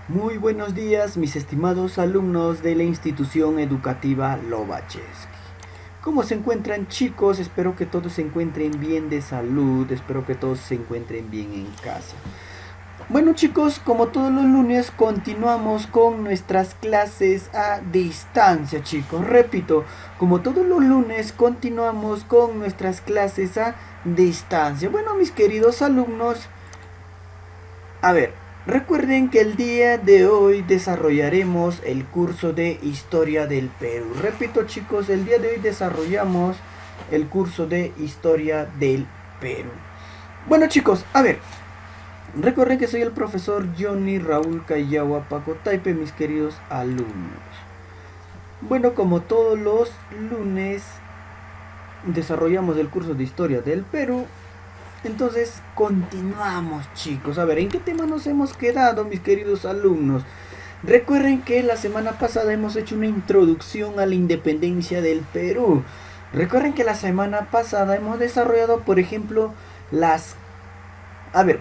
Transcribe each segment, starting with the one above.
Muy buenos días, mis estimados alumnos de la institución educativa Lobacheski. ¿Cómo se encuentran, chicos? Espero que todos se encuentren bien de salud, espero que todos se encuentren bien en casa. Bueno, chicos, como todos los lunes continuamos con nuestras clases a distancia, chicos. Repito, como todos los lunes continuamos con nuestras clases a distancia. Bueno, mis queridos alumnos, a ver, recuerden que el día de hoy desarrollaremos el curso de Historia del Perú. Repito, chicos, el día de hoy desarrollamos el curso de Historia del Perú. Bueno, chicos, a ver, recuerden que soy el profesor Johnny Raúl Callao Paco Taipe, mis queridos alumnos. Bueno, como todos los lunes desarrollamos el curso de Historia del Perú. Entonces, continuamos, chicos. A ver, ¿en qué tema nos hemos quedado, mis queridos alumnos? Recuerden que la semana pasada hemos hecho una introducción a la independencia del Perú. Recuerden que la semana pasada hemos desarrollado, por ejemplo,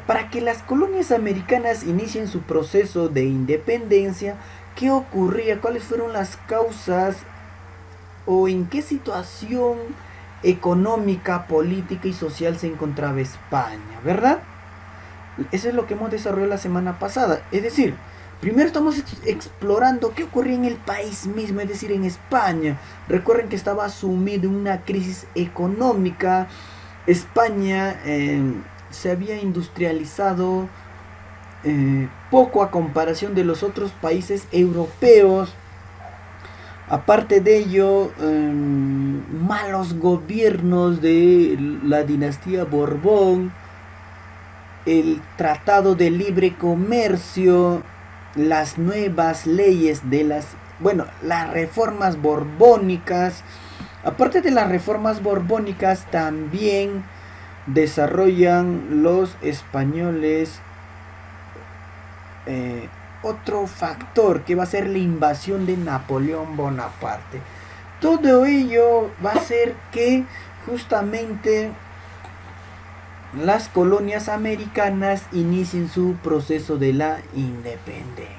para que las colonias americanas inicien su proceso de independencia, ¿qué ocurría? ¿Cuáles fueron las causas o en qué situación económica, política y social se encontraba España, ¿verdad? Eso es lo que hemos desarrollado la semana pasada. Es decir, primero estamos explorando qué ocurría en el país mismo, es decir, en España. Recuerden que estaba sumido en una crisis económica. España se había industrializado poco a comparación de los otros países europeos. Aparte de ello, malos gobiernos de la dinastía Borbón, el Tratado de Libre Comercio, las nuevas leyes de las reformas borbónicas. Aparte de las reformas borbónicas, también desarrollan los españoles otro factor que va a ser la invasión de Napoleón Bonaparte. Todo ello va a hacer que justamente las colonias americanas inicien su proceso de la independencia.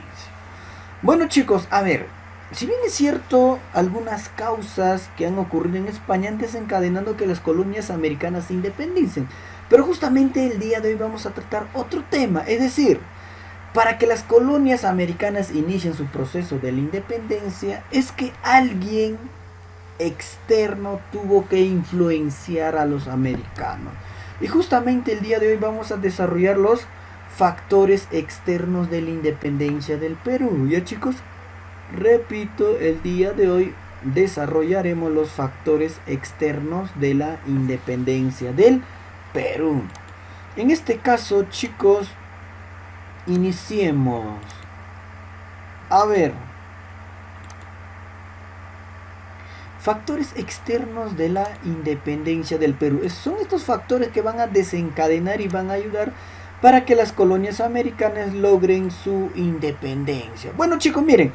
Bueno, chicos, a ver, si bien es cierto, algunas causas que han ocurrido en España han desencadenado que las colonias americanas se independicen, pero justamente el día de hoy vamos a tratar otro tema, es decir, para que las colonias americanas inicien su proceso de la independencia, es que alguien externo tuvo que influenciar a los americanos. Y justamente el día de hoy vamos a desarrollar los factores externos de la independencia del Perú. Ya, chicos, repito, el día de hoy desarrollaremos los factores externos de la independencia del Perú. En este caso, chicos, iniciemos. A ver, factores externos de la independencia del Perú. Son estos factores que van a desencadenar y van a ayudar para que las colonias americanas logren su independencia. Bueno, chicos, miren,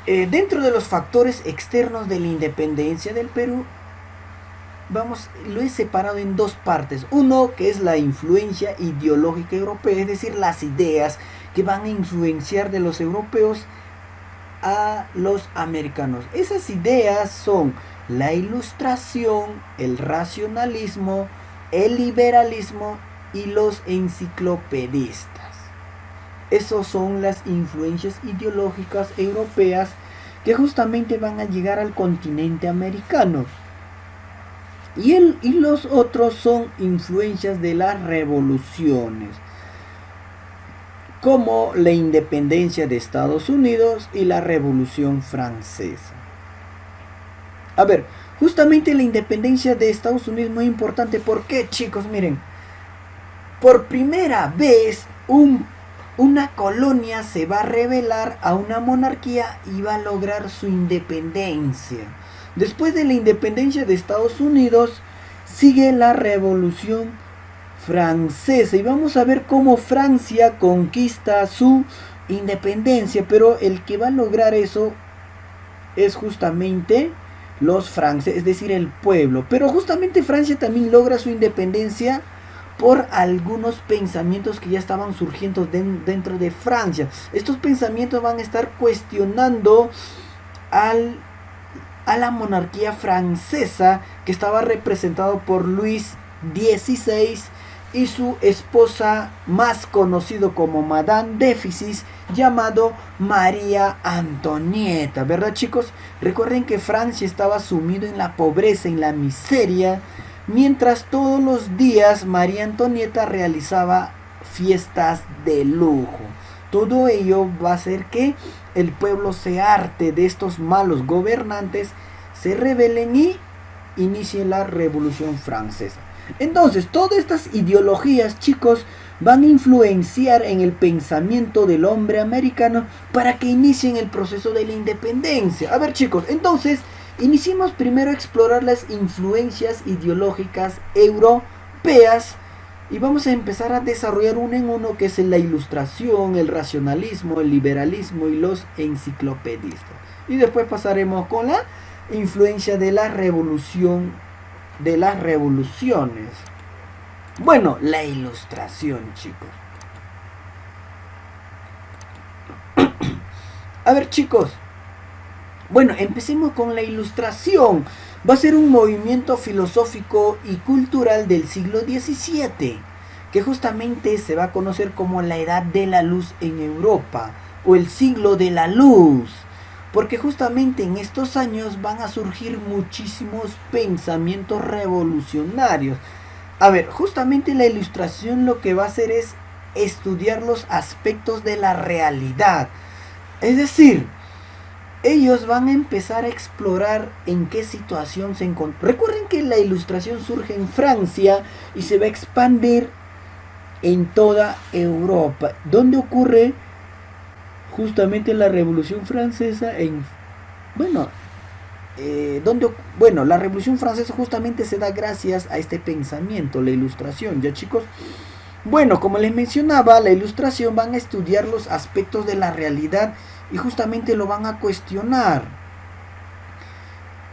dentro de los factores externos de la independencia del Perú, lo he separado en dos partes. Uno, que es la influencia ideológica europea, es decir, las ideas que van a influenciar de los europeos a los americanos. Esas ideas son la ilustración, el racionalismo, el liberalismo y los enciclopedistas. Esas son las influencias ideológicas europeas que justamente van a llegar al continente americano. Y los otros son influencias de las revoluciones, como la independencia de Estados Unidos y la Revolución Francesa. A ver, justamente la independencia de Estados Unidos es muy importante. ¿Por qué, chicos? Miren, por primera vez una colonia se va a rebelar a una monarquía y va a lograr su independencia. Después de la independencia de Estados Unidos, sigue la Revolución Francesa. Y vamos a ver cómo Francia conquista su independencia. Pero el que va a lograr eso es justamente los franceses, es decir, el pueblo. Pero justamente Francia también logra su independencia por algunos pensamientos que ya estaban surgiendo dentro de Francia. Estos pensamientos van a estar cuestionando a la monarquía francesa, que estaba representado por Luis XVI y su esposa, más conocido como Madame de Déficit, llamado María Antonieta, ¿verdad, chicos? Recuerden que Francia estaba sumido en la pobreza, en la miseria, mientras todos los días María Antonieta realizaba fiestas de lujo. Todo ello va a hacer que el pueblo se harte de estos malos gobernantes, se rebelen y inicie la Revolución Francesa. Entonces, todas estas ideologías, chicos, van a influenciar en el pensamiento del hombre americano para que inicien el proceso de la independencia. A ver, chicos, entonces, iniciemos primero a explorar las influencias ideológicas europeas y vamos a empezar a desarrollar uno en uno, que es la ilustración, el racionalismo, el liberalismo y los enciclopedistas. Y después pasaremos con la influencia de la revolución, de las revoluciones. Bueno, la ilustración, chicos. A ver, chicos. Bueno, empecemos con la ilustración. Va a ser un movimiento filosófico y cultural del siglo XVII, que justamente se va a conocer como la Edad de la Luz en Europa, o el siglo de la luz, porque justamente en estos años van a surgir muchísimos pensamientos revolucionarios. A ver, justamente la ilustración lo que va a hacer es estudiar los aspectos de la realidad. Es decir, ellos van a empezar a explorar en qué situación se encuentran. Recuerden que la ilustración surge en Francia y se va a expandir en toda Europa, donde ocurre justamente la Revolución Francesa la Revolución Francesa justamente se da gracias a este pensamiento, la ilustración, ¿ya, chicos? Bueno, como les mencionaba, la ilustración van a estudiar los aspectos de la realidad y justamente lo van a cuestionar.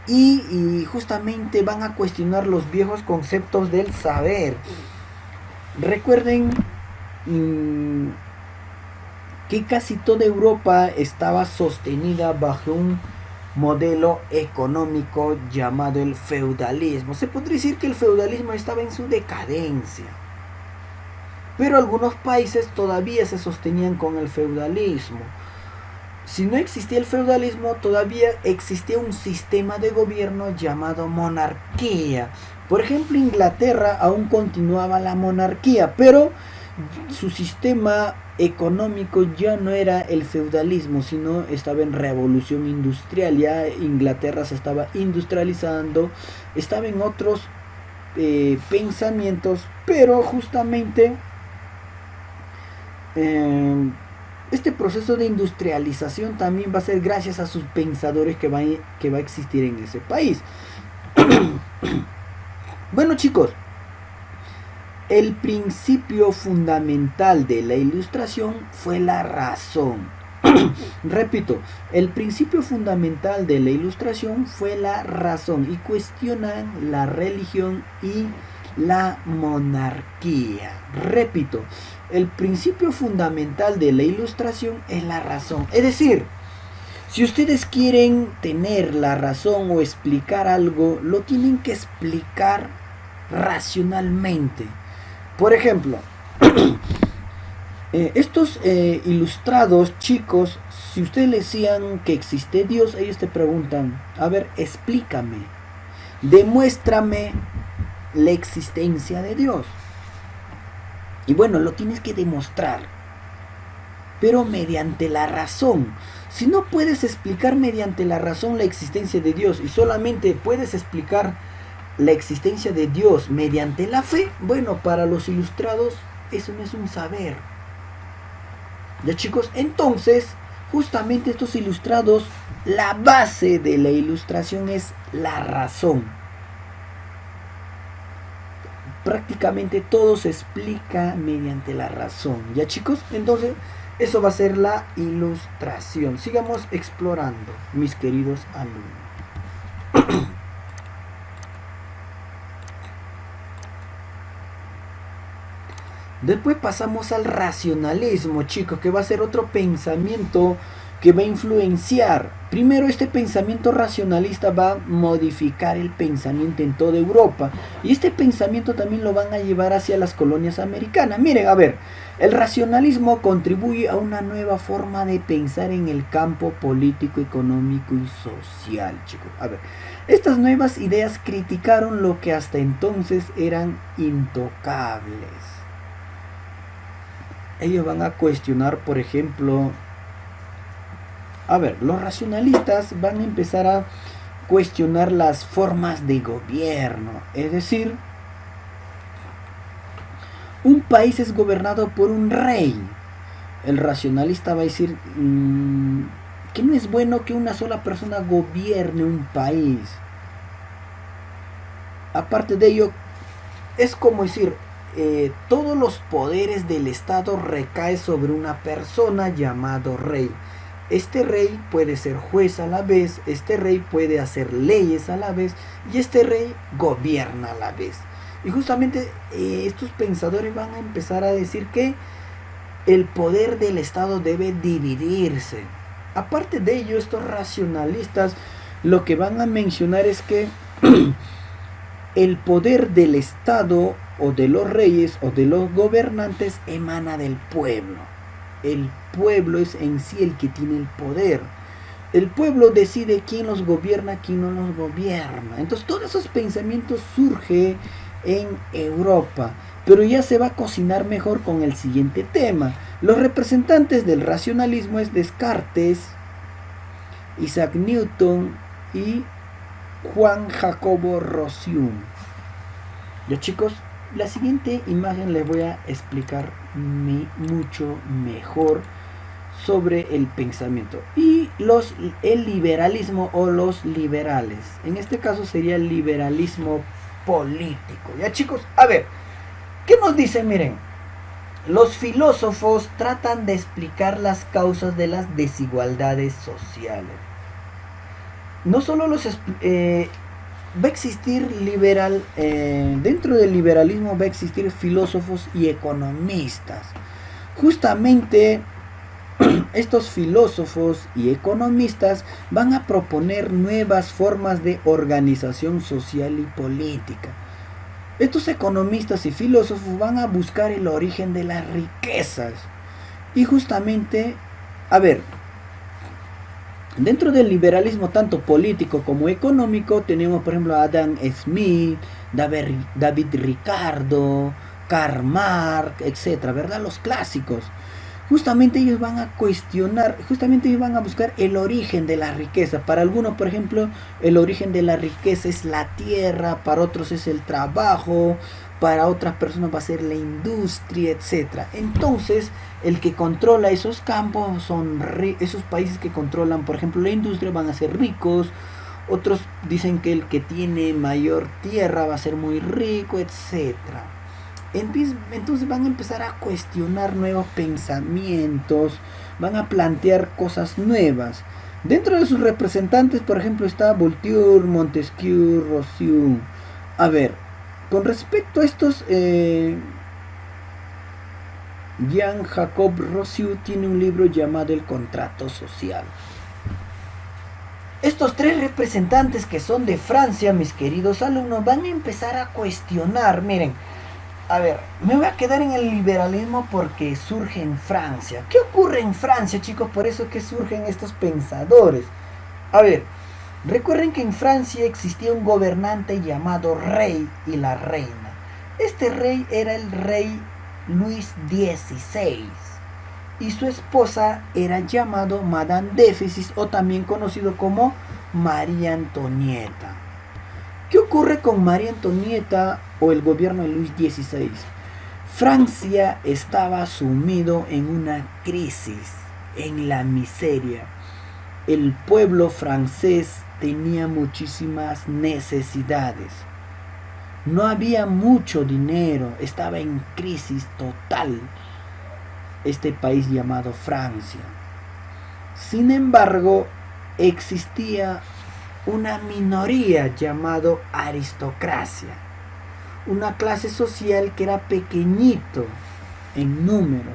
Y justamente van a cuestionar los viejos conceptos del saber. Recuerden que casi toda Europa estaba sostenida bajo un modelo económico llamado el feudalismo. Se podría decir que el feudalismo estaba en su decadencia, pero algunos países todavía se sostenían con el feudalismo. Si no existía el feudalismo, todavía existía un sistema de gobierno llamado monarquía. Por ejemplo, Inglaterra aún continuaba la monarquía, pero su sistema económico ya no era el feudalismo, sino estaba en revolución industrial. Ya Inglaterra se estaba industrializando, estaba en otros pensamientos, pero justamente este proceso de industrialización también va a ser gracias a sus pensadores que va a existir en ese país. Bueno, chicos, el principio fundamental de la ilustración fue la razón. Repito, el principio fundamental de la ilustración fue la razón y cuestionan la religión y la monarquía. Repito, el principio fundamental de la ilustración es la razón. Es decir, si ustedes quieren tener la razón o explicar algo, lo tienen que explicar racionalmente. Por ejemplo, estos ilustrados, chicos, si ustedes le decían que existe Dios, ellos te preguntan, a ver, explícame, demuéstrame la existencia de Dios. Y bueno, lo tienes que demostrar, pero mediante la razón. Si no puedes explicar mediante la razón la existencia de Dios y solamente puedes explicar la existencia de Dios mediante la fe, bueno, para los ilustrados eso no es un saber. Ya, chicos, entonces justamente estos ilustrados, la base de la ilustración es la razón. Prácticamente todo se explica mediante la razón. Ya, chicos, entonces eso va a ser la ilustración. Sigamos explorando, mis queridos alumnos. Después pasamos al racionalismo, chicos, que va a ser otro pensamiento que va a influenciar. Primero, este pensamiento racionalista va a modificar el pensamiento en toda Europa. Y este pensamiento también lo van a llevar hacia las colonias americanas. Miren, a ver, el racionalismo contribuye a una nueva forma de pensar en el campo político, económico y social, chicos. A ver, estas nuevas ideas criticaron lo que hasta entonces eran intocables. Ellos van a cuestionar, por ejemplo, a ver, los racionalistas van a empezar a cuestionar las formas de gobierno. Es decir, un país es gobernado por un rey. El racionalista va a decir que no es bueno que una sola persona gobierne un país. Aparte de ello, es como decir, todos los poderes del Estado recaen sobre una persona llamado rey. Este rey puede ser juez a la vez, este rey puede hacer leyes a la vez y este rey gobierna a la vez. Y justamente estos pensadores van a empezar a decir que el poder del Estado debe dividirse. Aparte de ello, estos racionalistas lo que van a mencionar es que el poder del Estado o de los reyes o de los gobernantes emana del pueblo. El pueblo es en sí el que tiene el poder. El pueblo decide quién los gobierna, quién no los gobierna. Entonces todos esos pensamientos surgen en Europa. Pero ya se va a cocinar mejor con el siguiente tema. Los representantes del racionalismo es Descartes, Isaac Newton y Juan Jacobo Rousseau. Ya, chicos, la siguiente imagen les voy a explicar mucho mejor sobre el pensamiento y el liberalismo o los liberales. En este caso sería el liberalismo político. Ya, chicos, a ver, ¿qué nos dicen? Miren, los filósofos tratan de explicar las causas de las desigualdades sociales. No solo va a existir dentro del liberalismo va a existir filósofos y economistas. Justamente estos filósofos y economistas van a proponer nuevas formas de organización social y política. Estos economistas y filósofos van a buscar el origen de las riquezas. Y justamente, a ver, dentro del liberalismo tanto político como económico tenemos por ejemplo a Adam Smith, David Ricardo, Karl Marx, etcétera, ¿verdad? Los clásicos. Justamente ellos van a cuestionar, justamente ellos van a buscar el origen de la riqueza. Para algunos, por ejemplo, el origen de la riqueza es la tierra, para otros es el trabajo, para otras personas va a ser la industria, etc. Entonces, el que controla esos campos son esos países que controlan, por ejemplo, la industria van a ser ricos. Otros dicen que el que tiene mayor tierra va a ser muy rico, etc. Entonces van a empezar a cuestionar nuevos pensamientos, van a plantear cosas nuevas. Dentro de sus representantes, por ejemplo, está Voltaire, Montesquieu, Rousseau. A ver, con respecto a estos, Jean Jacob Rousseau tiene un libro llamado El Contrato Social. Estos tres representantes que son de Francia, mis queridos alumnos, van a empezar a cuestionar, miren, a ver, me voy a quedar en el liberalismo porque surge en Francia. ¿Qué ocurre en Francia, chicos? Por eso es que surgen estos pensadores. A ver, recuerden que en Francia existía un gobernante llamado rey y la reina. Este rey era el rey Luis XVI y su esposa era llamado Madame Déficit o también conocido como María Antonieta. ¿Qué ocurre con María Antonieta o el gobierno de Luis XVI? Francia estaba sumido en una crisis, en la miseria. El pueblo francés tenía muchísimas necesidades. No había mucho dinero, estaba en crisis total este país llamado Francia. Sin embargo, existía una minoría llamado aristocracia, una clase social que era pequeñito. en número.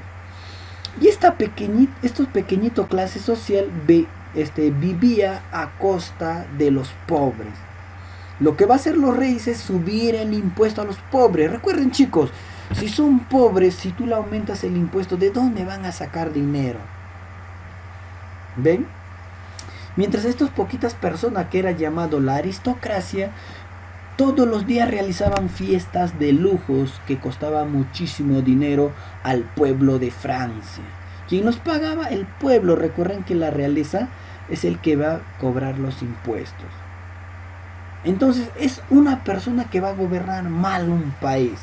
Y estos pequeñito clase social vivía a costa de los pobres. Lo que va a hacer los reyes es subir el impuesto a los pobres. Recuerden, chicos, si son pobres, si tú le aumentas el impuesto, ¿de dónde van a sacar dinero? ¿Ven? Mientras estas poquitas personas, que era llamado la aristocracia, todos los días realizaban fiestas de lujos que costaban muchísimo dinero al pueblo de Francia. ¿Quién los pagaba? El pueblo. Recuerden que la realeza es el que va a cobrar los impuestos. Entonces es una persona que va a gobernar mal un país.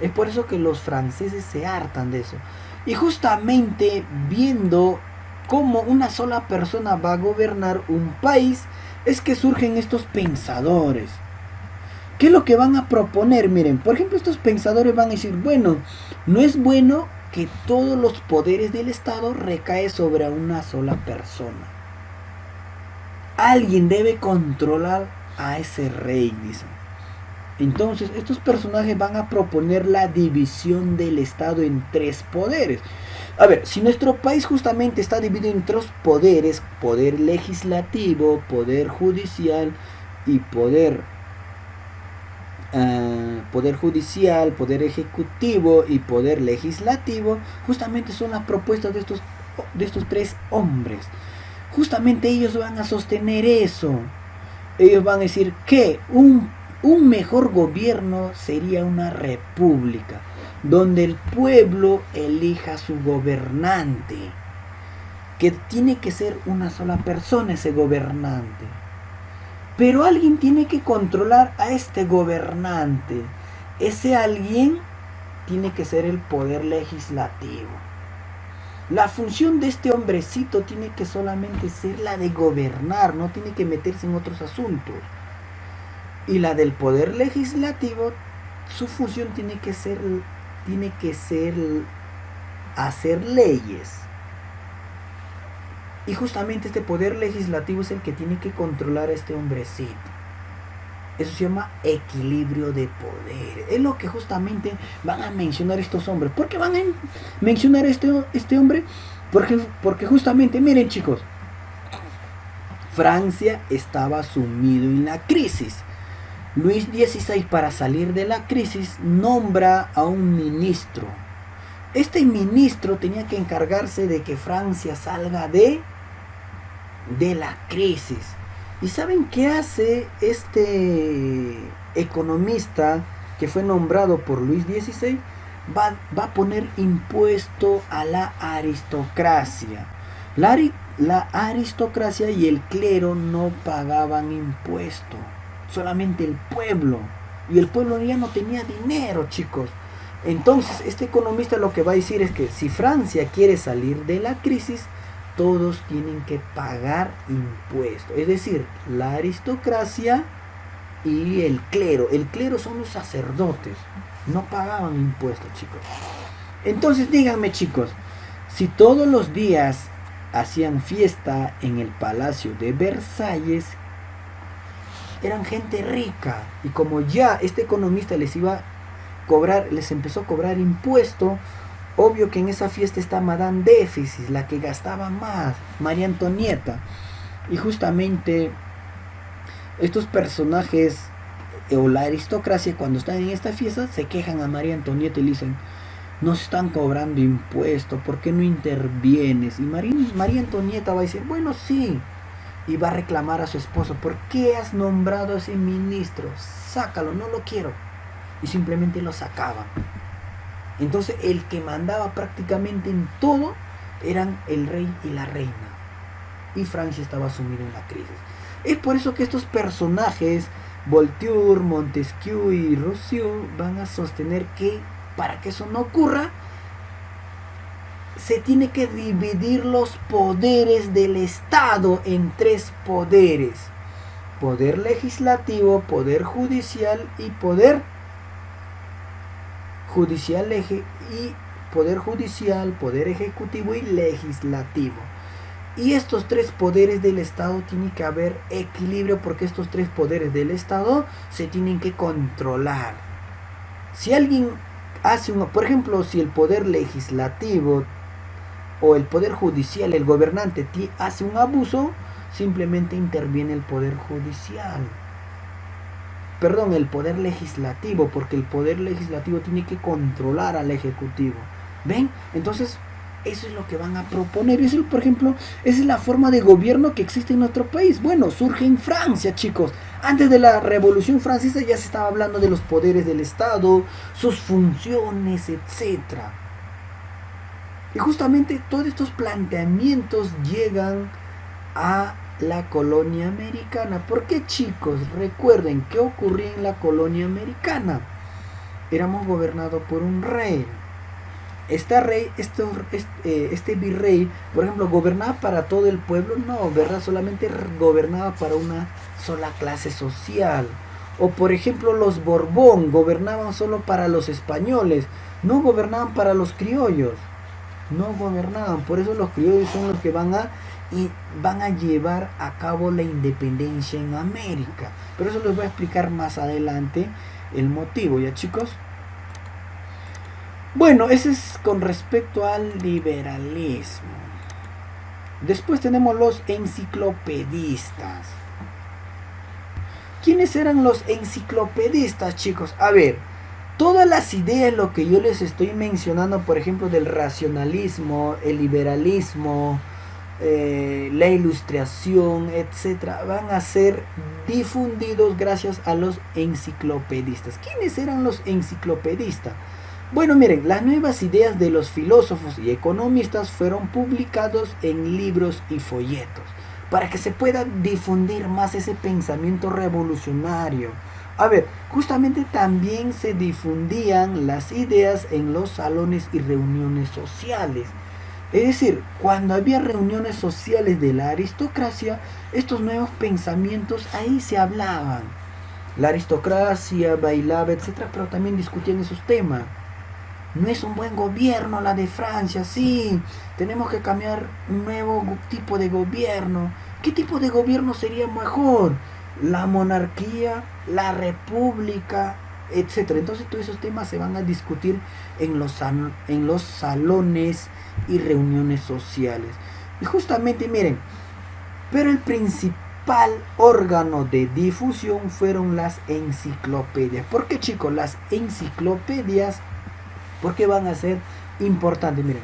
Es por eso que los franceses se hartan de eso. Y justamente viendo cómo una sola persona va a gobernar un país, es que surgen estos pensadores. ¿Qué es lo que van a proponer? Miren, por ejemplo, estos pensadores van a decir, bueno, no es bueno que todos los poderes del Estado recaen sobre una sola persona. Alguien debe controlar a ese rey, dicen. Entonces, estos personajes van a proponer la división del Estado en 3 poderes. A ver, si nuestro país justamente está dividido en 3 poderes, poder legislativo, poder judicial y poder judicial, poder ejecutivo y poder legislativo, justamente son las propuestas de estos 3 hombres. Justamente ellos van a sostener eso. Ellos van a decir que un mejor gobierno sería una república, donde el pueblo elija su gobernante, que tiene que ser una sola persona ese gobernante. Pero alguien tiene que controlar a este gobernante. Ese alguien tiene que ser el poder legislativo. La función de este hombrecito tiene que solamente ser la de gobernar, no tiene que meterse en otros asuntos. Y la del poder legislativo, su función tiene que ser hacer leyes. Y justamente este poder legislativo es el que tiene que controlar a este hombrecito. Eso se llama equilibrio de poder. Es lo que justamente van a mencionar estos hombres. ¿Por qué van a mencionar este hombre? Porque justamente, miren, chicos, Francia estaba sumido en la crisis. Luis XVI, para salir de la crisis, nombra a un ministro. Este ministro tenía que encargarse de que Francia salga de la crisis. ¿Y saben qué hace este economista que fue nombrado por Luis XVI? Va a poner impuesto a la aristocracia. La aristocracia y el clero no pagaban impuesto, solamente el pueblo. Y el pueblo ya no tenía dinero, chicos. Entonces este economista lo que va a decir es que si Francia quiere salir de la crisis, todos tienen que pagar impuestos. Es decir, la aristocracia y el clero. El clero son los sacerdotes. No pagaban impuestos, chicos. Entonces díganme, chicos, si todos los días hacían fiesta en el Palacio de Versalles, eran gente rica. Y como ya este economista les empezó a cobrar impuesto, obvio que en esa fiesta está Madame Déficit, la que gastaba más, María Antonieta. Y justamente estos personajes o la aristocracia, cuando están en esta fiesta, se quejan a María Antonieta y le dicen: nos están cobrando impuestos, ¿por qué no intervienes? Y María Antonieta va a decir: bueno, sí. Y va a reclamar a su esposo: ¿por qué has nombrado a ese ministro? Sácalo, no lo quiero. Y simplemente lo sacaban. Entonces el que mandaba prácticamente en todo eran el rey y la reina. Y Francia estaba sumida en la crisis. Es por eso que estos personajes, Voltaire, Montesquieu y Rousseau, van a sostener que para que eso no ocurra, se tiene que dividir los poderes del Estado en 3 poderes: poder legislativo, poder judicial y poder ejecutivo y legislativo. Y estos 3 poderes del Estado tiene que haber equilibrio, porque estos 3 poderes del Estado se tienen que controlar. Si alguien por ejemplo, si el poder legislativo o el poder judicial, el gobernante hace un abuso, simplemente interviene el poder judicial. Perdón, el poder legislativo, porque el poder legislativo tiene que controlar al ejecutivo. ¿Ven? Entonces, eso es lo que van a proponer. Eso, por ejemplo, esa es la forma de gobierno que existe en nuestro país. Bueno, surge en Francia, chicos. Antes de la Revolución Francesa ya se estaba hablando de los poderes del Estado, sus funciones, etcétera. Y justamente todos estos planteamientos llegan a la colonia americana. ¿Por qué, chicos? Recuerden qué ocurría en la colonia americana. Éramos gobernados por un rey. Este virrey, por ejemplo, ¿gobernaba para todo el pueblo? No, ¿verdad? Solamente gobernaba para una sola clase social. O por ejemplo, los Borbón gobernaban solo para los españoles, no gobernaban para los criollos. No gobernaban, por eso los criollos son los que van a llevar a cabo la independencia en América. Pero eso les voy a explicar más adelante el motivo, ¿ya, chicos? Bueno, ese es con respecto al liberalismo. Después tenemos los enciclopedistas. ¿Quiénes eran los enciclopedistas, chicos? A ver, todas las ideas, lo que yo les estoy mencionando, por ejemplo, del racionalismo, el liberalismo, la ilustración, etcétera, van a ser difundidos gracias a los enciclopedistas. ¿Quiénes eran los enciclopedistas? Bueno, miren, las nuevas ideas de los filósofos y economistas fueron publicados en libros y folletos para que se pueda difundir más ese pensamiento revolucionario. A ver, justamente también se difundían las ideas en los salones y reuniones sociales. Es decir, cuando había reuniones sociales de la aristocracia, estos nuevos pensamientos ahí se hablaban. La aristocracia bailaba, etcétera, pero también discutían esos temas. No es un buen gobierno la de Francia, sí, tenemos que cambiar un nuevo tipo de gobierno. ¿Qué tipo de gobierno sería mejor? La monarquía, la república, etcétera. Entonces todos esos temas se van a discutir en los salones y reuniones sociales. Y justamente miren, pero el principal órgano de difusión fueron las enciclopedias. ¿Por qué, chicos? Las enciclopedias, ¿por qué van a ser importantes? Miren,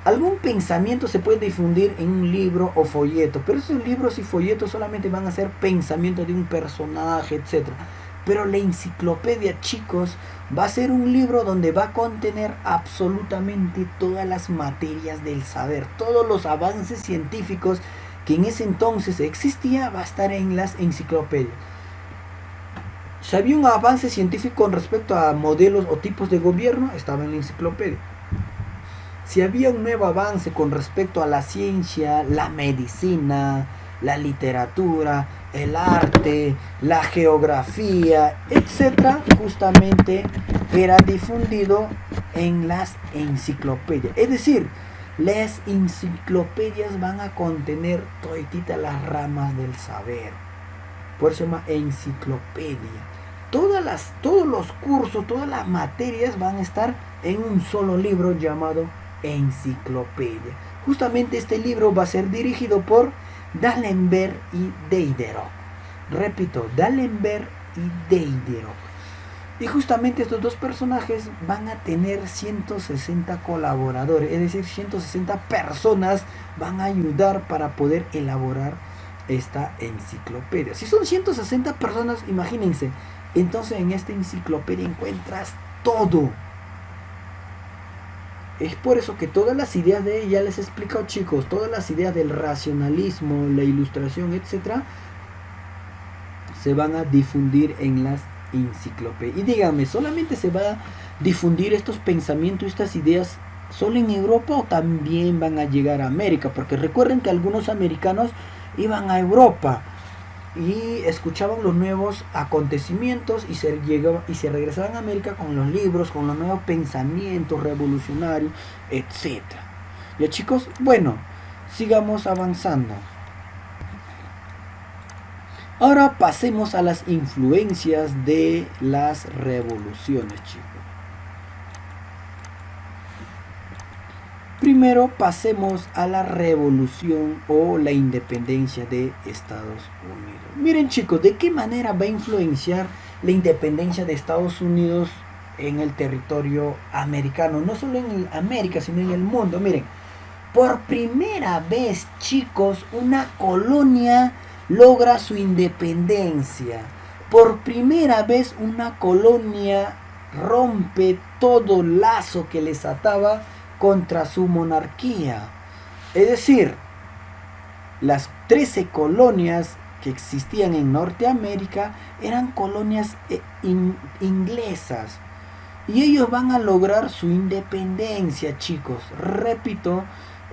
algún pensamiento se puede difundir en un libro o folleto, pero esos libros y folletos solamente van a ser pensamientos de un personaje, etcétera. Pero la enciclopedia, chicos, va a ser un libro donde va a contener absolutamente todas las materias del saber, todos los avances científicos que en ese entonces existía, va a estar en las enciclopedias. Si había un avance científico con respecto a modelos o tipos de gobierno, estaba en la enciclopedia. Si había un nuevo avance con respecto a la ciencia, la medicina, la literatura, el arte, la geografía, etcétera, justamente era difundido en las enciclopedias. Es decir, las enciclopedias van a contener todititas las ramas del saber. Por eso se llama enciclopedia. Todos los cursos, todas las materias van a estar en un solo libro llamado enciclopedia. Justamente este libro va a ser dirigido por D'Alembert y Diderot. Repito, D'Alembert y Diderot. Y justamente estos dos personajes van a tener 160 colaboradores, es decir, 160 personas van a ayudar para poder elaborar esta enciclopedia. Si son 160 personas, imagínense, entonces en esta enciclopedia encuentras todo. Es por eso que todas las ideas de ella, les he explicado, chicos, todas las ideas del racionalismo, la ilustración, etcétera, se van a difundir en las enciclopedias. Y díganme, ¿solamente se va a difundir estos pensamientos, estas ideas solo en Europa o también van a llegar a América? Porque recuerden que algunos americanos iban a Europa y escuchaban los nuevos acontecimientos y se regresaban a América con los libros, con los nuevos pensamientos revolucionarios, etcétera. Ya, chicos, bueno, sigamos avanzando. Ahora pasemos a las influencias de las revoluciones, chicos. primero pasemos a la revolución o la independencia de Estados Unidos. Miren chicos, ¿de qué manera va a influenciar la independencia de Estados Unidos en el territorio americano? No solo en América, sino en el mundo. Miren, por primera vez, chicos, una colonia logra su independencia. Por primera vez una colonia rompe todo lazo que les ataba contra su monarquía. Es decir, las 13 colonias que existían en Norteamérica eran colonias inglesas. Y ellos van a lograr su independencia, chicos. Repito,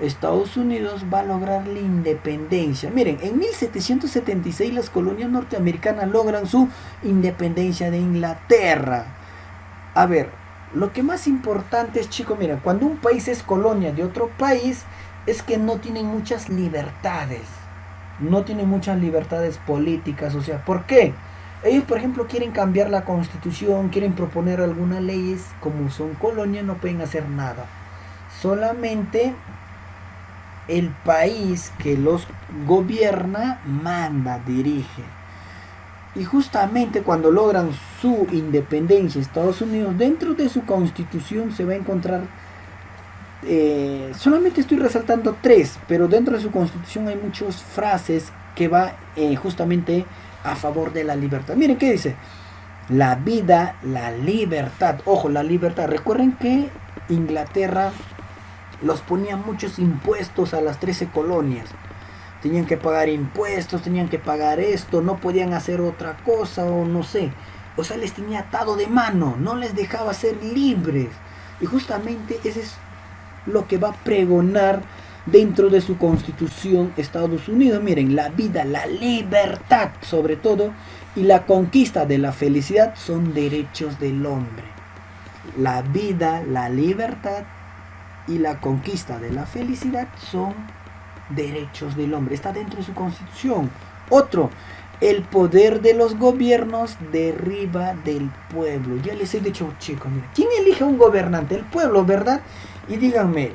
Estados Unidos va a lograr la independencia. Miren, en 1776 las colonias norteamericanas logran su independencia de Inglaterra. A ver, lo que más importante es, chicos, miren, cuando un país es colonia de otro país, es que no tienen muchas libertades. No tienen muchas libertades políticas, o sea, ¿por qué? Ellos, por ejemplo, quieren cambiar la constitución, quieren proponer algunas leyes, como son colonias, no pueden hacer nada. Solamente el país que los gobierna, manda, dirige. Y justamente cuando logran su independencia Estados Unidos, dentro de su constitución se va a encontrar, solamente estoy resaltando 3, pero dentro de su constitución hay muchas frases que va justamente a favor de la libertad. Miren qué dice: la vida, la libertad. Ojo, la libertad. Recuerden que Inglaterra los ponía muchos impuestos a las 13 colonias. Tenían que pagar impuestos, tenían que pagar esto, no podían hacer otra cosa o no sé. O sea, les tenía atado de mano, no les dejaba ser libres. Y justamente ese es lo que va a pregonar dentro de su constitución Estados Unidos. Miren, la vida, la libertad sobre todo y la conquista de la felicidad son derechos del hombre. La vida, la libertad y la conquista de la felicidad son derechos del hombre. Está dentro de su constitución. Otro, el poder de los gobiernos derriba del pueblo. Ya les he dicho, chicos, mira, ¿quién elige a un gobernante? El pueblo, ¿verdad? Y díganme,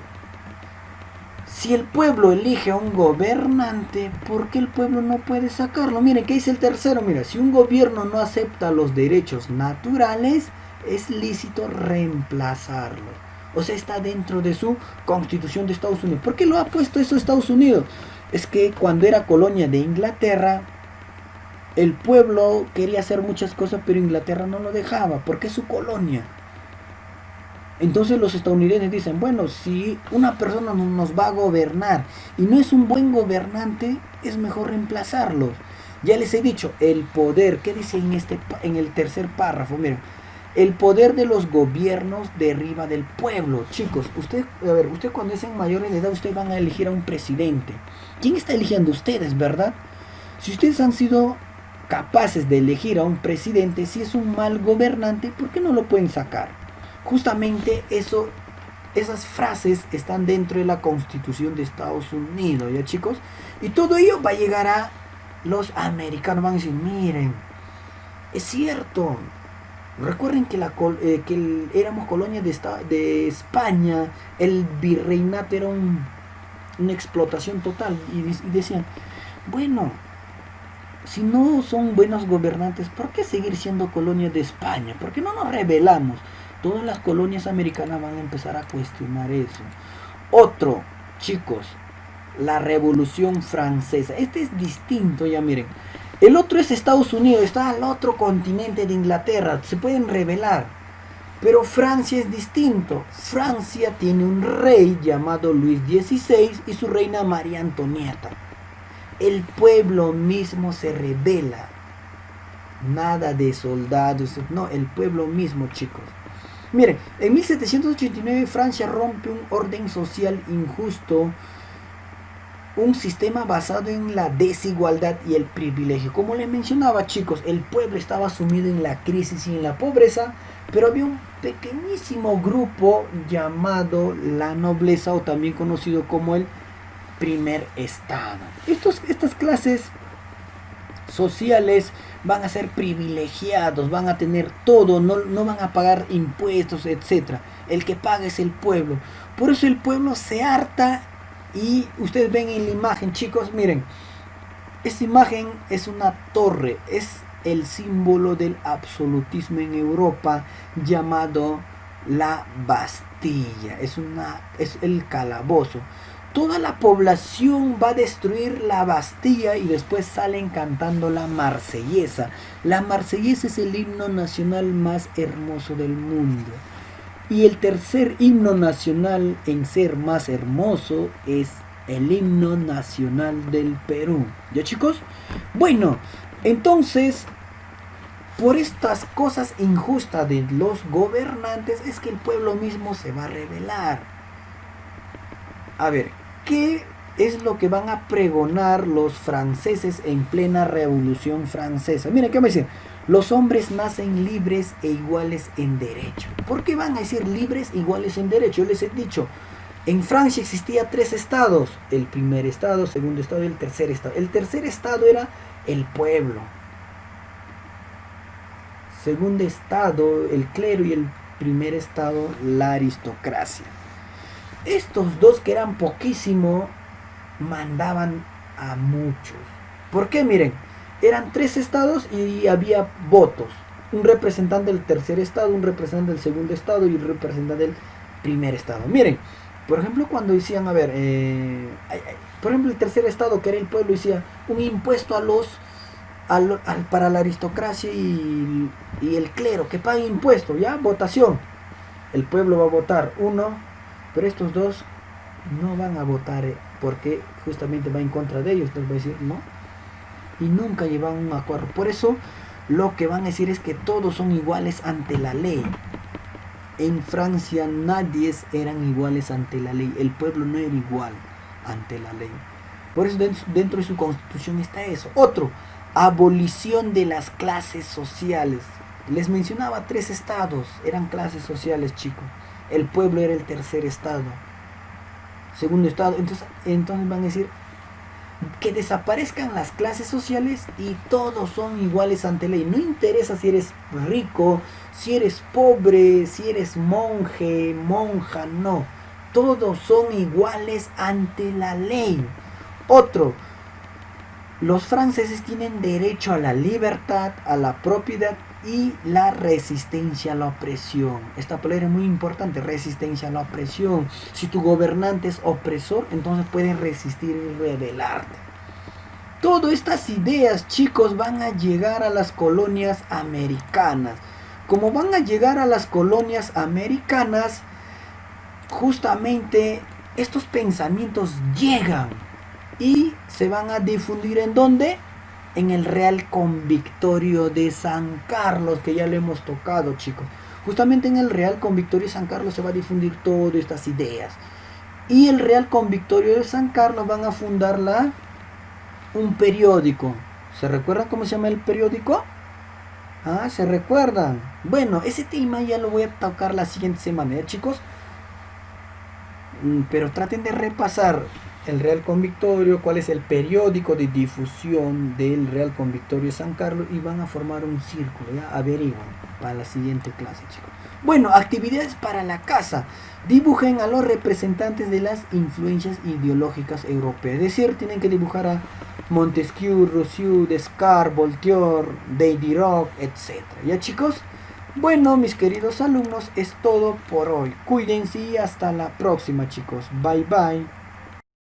si el pueblo elige a un gobernante, ¿por qué el pueblo no puede sacarlo? Miren, ¿qué dice el tercero? Mira, si un gobierno no acepta los derechos naturales, es lícito reemplazarlo. O sea, está dentro de su constitución de Estados Unidos. ¿Por qué lo ha puesto eso Estados Unidos? Es que cuando era colonia de Inglaterra, el pueblo quería hacer muchas cosas, pero Inglaterra no lo dejaba, porque es su colonia. Entonces los estadounidenses dicen, bueno, si una persona nos va a gobernar y no es un buen gobernante, es mejor reemplazarlos. Ya les he dicho, el poder, ¿qué dice en el tercer párrafo? Miren, el poder de los gobiernos derriba del pueblo. Chicos, usted cuando es en mayores de edad, ustedes van a elegir a un presidente. ¿Quién está eligiendo? Ustedes, ¿verdad? Si ustedes han sido capaces de elegir a un presidente, si es un mal gobernante, ¿por qué no lo pueden sacar? Justamente esas frases están dentro de la Constitución de Estados Unidos, ¿ya chicos? Y todo ello va a llegar a los americanos. Van a decir, miren, es cierto. Recuerden que, éramos colonia de España, el virreinato era una explotación total. Y decían, bueno, si no son buenos gobernantes, ¿por qué seguir siendo colonia de España? ¿Por qué no nos rebelamos? Todas las colonias americanas van a empezar a cuestionar eso. Otro, chicos, la Revolución Francesa. Este es distinto, ya miren. El otro es Estados Unidos, está al otro continente de Inglaterra, se pueden rebelar. Pero Francia es distinto. Francia tiene un rey llamado Luis XVI y su reina María Antonieta. El pueblo mismo se rebela. Nada de soldados, no, el pueblo mismo, chicos. Miren, en 1789 Francia rompe un orden social injusto, un sistema basado en la desigualdad y el privilegio. Como les mencionaba, chicos, el pueblo estaba sumido en la crisis y en la pobreza, pero había un pequeñísimo grupo llamado la nobleza, o también conocido como el primer estado. Estas clases sociales van a ser privilegiados, van a tener todo, no van a pagar impuestos, etcétera. El que paga es el pueblo. Por eso el pueblo se harta y ustedes ven en la imagen, chicos, miren, esta imagen es una torre, es el símbolo del absolutismo en Europa llamado la Bastilla, es el calabozo. Toda la población va a destruir la Bastilla y después salen cantando la Marsellesa. La Marsellesa es el himno nacional más hermoso del mundo. Y el tercer himno nacional en ser más hermoso es el himno nacional del Perú. ¿Ya, chicos? Bueno, entonces, por estas cosas injustas de los gobernantes es que el pueblo mismo se va a rebelar. A ver, ¿qué es lo que van a pregonar los franceses en plena Revolución Francesa? Miren, ¿qué me dicen? Los hombres nacen libres e iguales en derecho. ¿Por qué van a decir libres e iguales en derecho? Yo les he dicho, en Francia existía 3 estados. El primer estado, segundo estado y el tercer estado. El tercer estado era el pueblo. Segundo estado, el clero, y el primer estado, la aristocracia. Estos dos, que eran poquísimo, mandaban a muchos. ¿Por qué? Miren, eran 3 estados y había votos. Un representante del tercer estado, un representante del segundo estado y un representante del primer estado. Miren, por ejemplo, cuando decían, a ver, por ejemplo, el tercer estado, que era el pueblo, decía un impuesto para la aristocracia y el clero, que paguen impuestos, ¿ya? Votación. El pueblo va a votar uno, pero estos dos no van a votar porque justamente va en contra de ellos. Entonces va a decir no, y nunca llevan un acuerdo. Por eso lo que van a decir es que todos son iguales ante la ley. En Francia nadie eran iguales ante la ley. El pueblo no era igual ante la ley. Por eso dentro de su constitución está eso. Otro, abolición de las clases sociales. Les mencionaba 3 estados, eran clases sociales, chicos. El pueblo era el tercer estado. Segundo estado, entonces van a decir que desaparezcan las clases sociales y todos son iguales ante ley. No interesa si eres rico, si eres pobre, si eres monje, monja, no. Todos son iguales ante la ley. Otro, los franceses tienen derecho a la libertad, a la propiedad y la resistencia a la opresión. Esta palabra es muy importante, resistencia a la opresión. Si tu gobernante es opresor, entonces puedes resistir y rebelarte. Todas estas ideas, chicos, van a llegar a las colonias americanas. Como van a llegar a las colonias americanas, justamente estos pensamientos llegan y se van a difundir ¿en dónde? En el Real Convictorio de San Carlos, que ya lo hemos tocado, chicos. Justamente en el Real Convictorio de San Carlos se va a difundir todas estas ideas. Y el Real Convictorio de San Carlos van a fundar un periódico. ¿Se recuerdan cómo se llama el periódico? Ah, ¿se recuerdan? Bueno, ese tema ya lo voy a tocar la siguiente semana, ¿eh, chicos? Pero traten de repasar el Real Convictorio, cuál es el periódico de difusión del Real Convictorio de San Carlos, y van a formar un círculo, ¿ya? Averiguan para la siguiente clase, chicos. Bueno, actividades para la casa. Dibujen a los representantes de las influencias ideológicas europeas. Es decir, tienen que dibujar a Montesquieu, Rousseau, Descartes, Voltaire, Diderot, etc. ¿Ya, chicos? Bueno, mis queridos alumnos, es todo por hoy. Cuídense y hasta la próxima, chicos. Bye, bye.